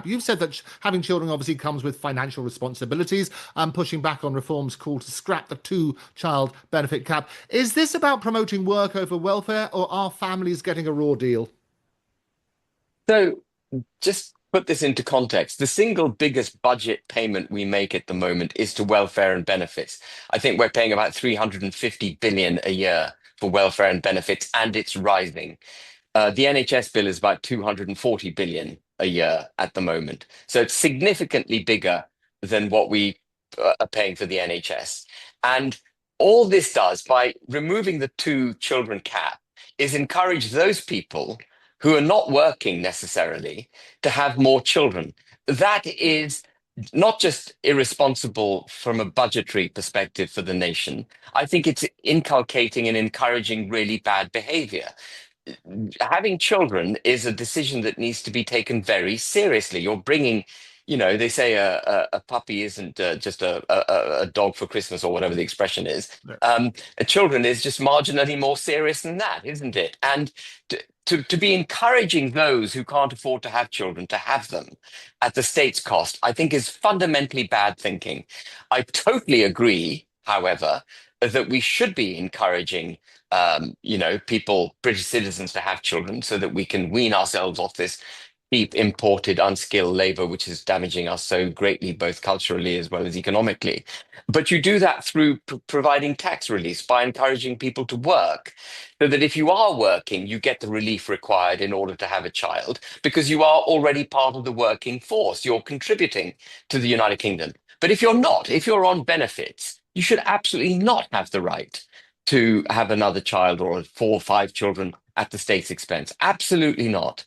You've said that having children obviously comes with financial responsibilities and pushing back on reforms call to scrap the two-child benefit cap. Is this about promoting work over welfare, or are families getting a raw deal? So just put this into context. The single biggest budget payment we make at the moment is to welfare and benefits. I think we're paying about 350 billion a year for welfare and benefits, and it's rising. The NHS bill is about 240 billion a year at the moment. So it's significantly bigger than what we are paying for the NHS. And all this does by removing the two children cap is encourage those people who are not working necessarily to have more children. That is not just irresponsible from a budgetary perspective for the nation. I think it's inculcating and encouraging really bad behavior. Having children is a decision that needs to be taken very seriously. You're bringing, they say a puppy isn't just a dog for Christmas or whatever the expression is. Yeah. A children is just marginally more serious than that, isn't it? And to be encouraging those who can't afford to have children to have them at the state's cost, I think is fundamentally bad thinking. I totally agree, however, that we should be encouraging people, British citizens, to have children so that we can wean ourselves off this cheap imported unskilled labor, which is damaging us so greatly, both culturally as well as economically. But you do that through providing tax relief by encouraging people to work, so that if you are working, you get the relief required in order to have a child, because you are already part of the working force. You're contributing to the United Kingdom. But if you're not, if you're on benefits, you should absolutely not have the right to have another child or 4 or 5 children at the state's expense. Absolutely not.